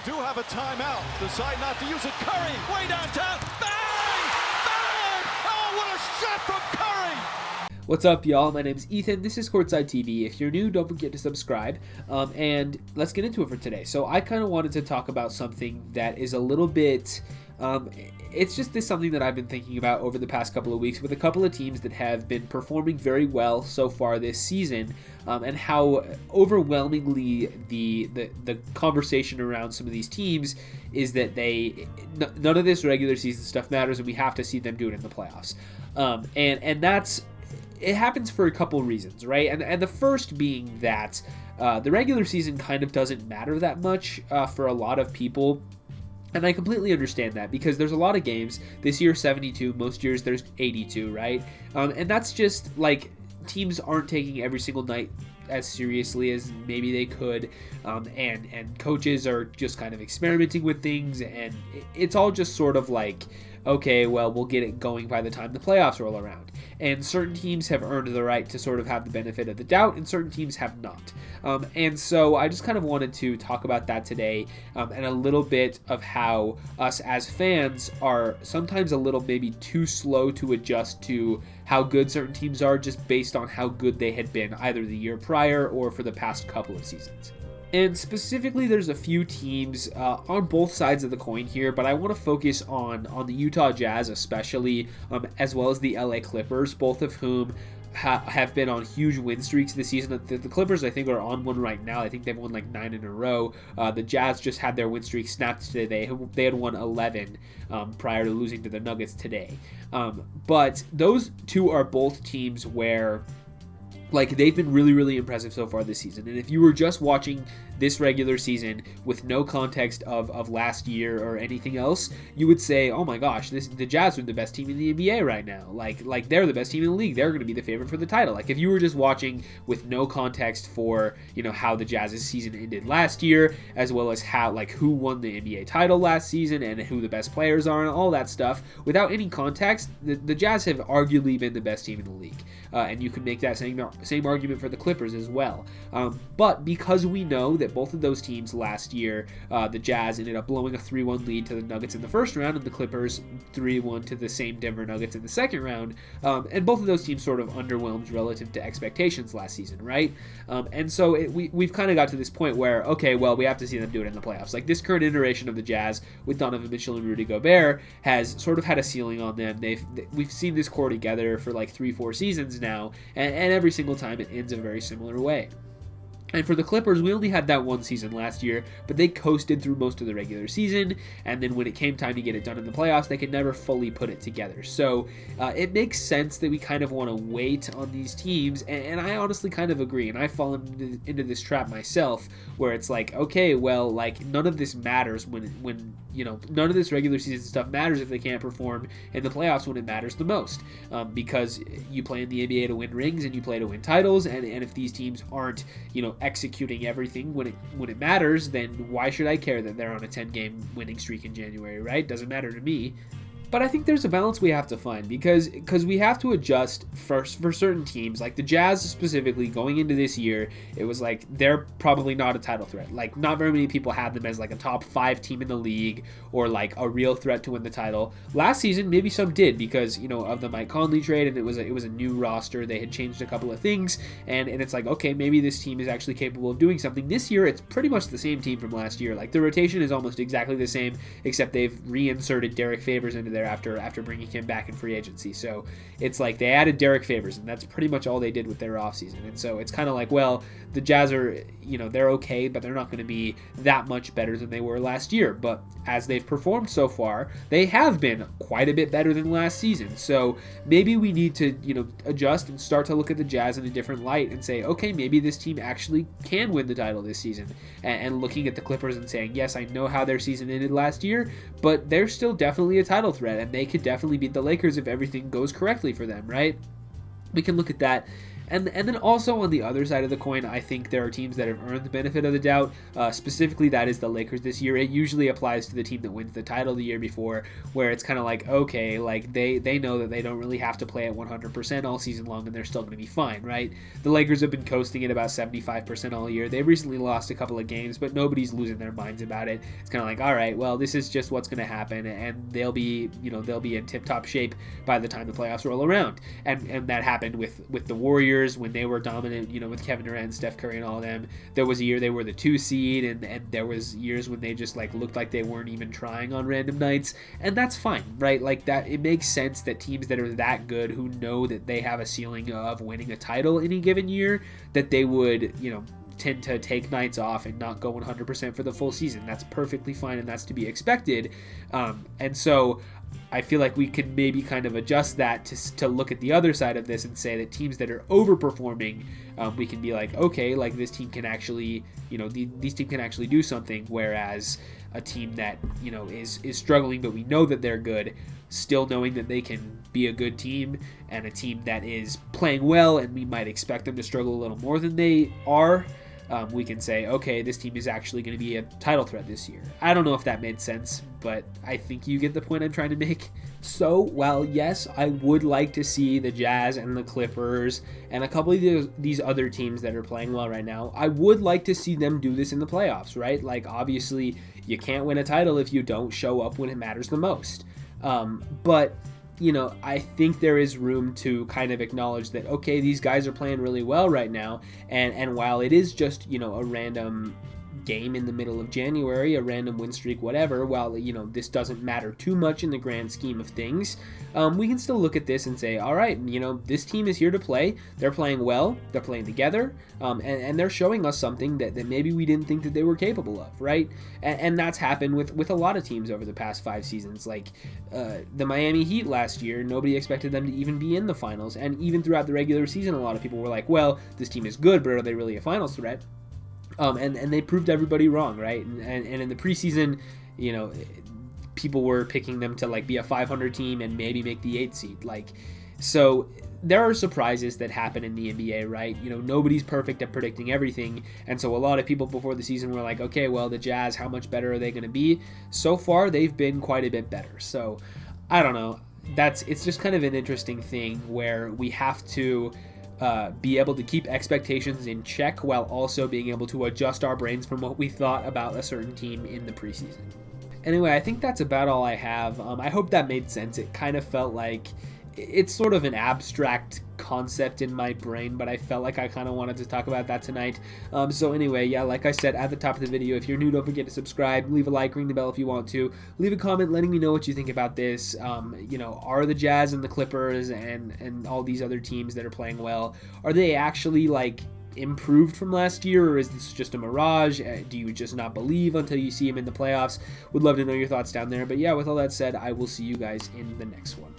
do have a timeout. Decide not to use it. Curry, way downtown. Bang! Bang! Oh, what a shot from Curry! What's up, y'all? My name's Ethan. This is Courtside TV. If you're new, don't forget to subscribe. And let's get into it for today. So I kind of wanted to talk about something that is a little bit... it's just something that I've been thinking about over the past couple of weeks with a couple of teams that have been performing very well so far this season, and how overwhelmingly the conversation around some of these teams is that none of this regular season stuff matters, and we have to see them do it in the playoffs. And that's... It happens for a couple reasons, right? And the first being that the regular season kind of doesn't matter that much for a lot of people. And I completely understand that because there's a lot of games. This year, 72. Most years, there's 82, right? And that's just like teams aren't taking every single night as seriously as maybe they could, and coaches are just kind of experimenting with things, and it's all just sort of like, okay, well, we'll get it going by the time the playoffs roll around. And certain teams have earned the right to sort of have the benefit of the doubt, and certain teams have not. And so I just kind of wanted to talk about that today, and a little bit of how us as fans are sometimes a little maybe too slow to adjust to how good certain teams are just based on how good they had been either the year prior or for the past couple of seasons. And specifically, there's a few teams on both sides of the coin here, but I want to focus on the Utah Jazz especially, as well as the LA Clippers, both of whom have been on huge win streaks this season. The Clippers, I think, are on one right now. I think they've won like 9 in a row. The Jazz just had their win streak snapped today. They had won 11 prior to losing to the Nuggets today. But those two are both teams where... like, they've been really, really impressive so far this season. And if you were just watching this regular season with no context of last year or anything else, you would say, oh my gosh, the Jazz are the best team in the NBA right now. Like they're the best team in the league. They're going to be the favorite for the title. Like, if you were just watching with no context for, how the Jazz's season ended last year, as well as how, like, who won the NBA title last season and who the best players are and all that stuff, without any context, the Jazz have arguably been the best team in the league. And you can make that same argument for the Clippers as well. But because we know that both of those teams last year, the Jazz ended up blowing a 3-1 lead to the Nuggets in the first round, and the Clippers 3-1 to the same Denver Nuggets in the second round. And both of those teams sort of underwhelmed relative to expectations last season, right? And so we've kind of got to this point where, okay, well, we have to see them do it in the playoffs. Like, this current iteration of the Jazz with Donovan Mitchell and Rudy Gobert has sort of had a ceiling on them. We've seen this core together for like 3-4 seasons now, and every single time it ends a very similar way. And for the Clippers, we only had that one season last year, but they coasted through most of the regular season, and then when it came time to get it done in the playoffs, they could never fully put it together. So it makes sense that we kind of want to wait on these teams, and I honestly kind of agree, and I've fallen into this trap myself, where it's like, okay, well, like, none of this matters when none of this regular season stuff matters if they can't perform in the playoffs when it matters the most, because you play in the NBA to win rings and you play to win titles, and if these teams aren't, executing everything when it matters, then why should I care that they're on a 10-game winning streak in January, right? Doesn't matter to me. But I think there's a balance we have to find because we have to adjust for certain teams. Like the Jazz specifically, going into this year, it was like they're probably not a title threat. Like, not very many people had them as like a top 5 team in the league or like a real threat to win the title. Last season, maybe some did because, of the Mike Conley trade, and it was a new roster. They had changed a couple of things, and it's like, okay, maybe this team is actually capable of doing something. This year, it's pretty much the same team from last year. Like, the rotation is almost exactly the same, except they've reinserted Derek Favors into there after bringing him back in free agency. So it's like they added Derek Favors, and that's pretty much all they did with their offseason. And so it's kind of like, well, the Jazz are, they're okay, but they're not going to be that much better than they were last year. But as they've performed so far, they have been quite a bit better than last season. So maybe we need to, adjust and start to look at the Jazz in a different light and say, okay, maybe this team actually can win the title this season. And looking at the Clippers and saying, yes, I know how their season ended last year, but they're still definitely a title threat, and they could definitely beat the Lakers if everything goes correctly for them, right? We can look at that And then also on the other side of the coin, I think there are teams that have earned the benefit of the doubt. Specifically, that is the Lakers this year. It usually applies to the team that wins the title the year before, where it's kind of like, okay, like they know that they don't really have to play at 100% all season long, and they're still going to be fine, right? The Lakers have been coasting at about 75% all year. They've recently lost a couple of games, but nobody's losing their minds about it. It's kind of like, all right, well, this is just what's going to happen, and they'll be in tip-top shape by the time the playoffs roll around. And that happened with the Warriors when they were dominant, with Kevin Durant and Steph Curry and all of them. There was a year they were the 2 seed, and there was years when they just like looked like they weren't even trying on random nights, and that's fine, right? Like that, it makes sense that teams that are that good, who know that they have a ceiling of winning a title any given year, that they would, tend to take nights off and not go 100% for the full season. That's perfectly fine, and that's to be expected. And so I feel like we could maybe kind of adjust that to look at the other side of this and say that teams that are overperforming, we can be like, okay, like this team can actually, these teams can actually do something, whereas a team that, is struggling, but we know that they're good, still knowing that they can be a good team, and a team that is playing well and we might expect them to struggle a little more than they are, we can say, okay, this team is actually going to be a title threat this year. I don't know if that made sense, but I think you get the point I'm trying to make. So, while yes, I would like to see the Jazz and the Clippers and a couple of these other teams that are playing well right now, I would like to see them do this in the playoffs, right? Like, obviously, you can't win a title if you don't show up when it matters the most. But I think there is room to kind of acknowledge that, okay, these guys are playing really well right now, and while it is just, a random game in the middle of January, a random win streak, whatever, while, this doesn't matter too much in the grand scheme of things, we can still look at this and say, all right, this team is here to play. They're playing well. They're playing together. And they're showing us something that maybe we didn't think that they were capable of, right? And that's happened with a lot of teams over the past 5 seasons. Like the Miami Heat last year, nobody expected them to even be in the finals. And even throughout the regular season, a lot of people were like, well, this team is good, but are they really a finals threat? And they proved everybody wrong, right? And in the preseason, people were picking them to like be a 500 team and maybe make the 8th seed. So there are surprises that happen in the NBA, right? Nobody's perfect at predicting everything. And so a lot of people before the season were like, okay, well, the Jazz, how much better are they going to be? So far, they've been quite a bit better. So I don't know. It's just kind of an interesting thing where we have to be able to keep expectations in check while also being able to adjust our brains from what we thought about a certain team in the preseason. Anyway, I think that's about all I have. I hope that made sense. It kind of felt like it's sort of an abstract concept in my brain, but I felt like I kind of wanted to talk about that tonight. So anyway, yeah, like I said at the top of the video, if you're new, don't forget to subscribe, leave a like, ring the bell if you want to, leave a comment letting me know what you think about this. Are the Jazz and the Clippers and all these other teams that are playing well, are they actually like improved from last year, or is this just a mirage? Do you just not believe until you see them in the playoffs? Would love to know your thoughts down there. But yeah, with all that said, I will see you guys in the next one.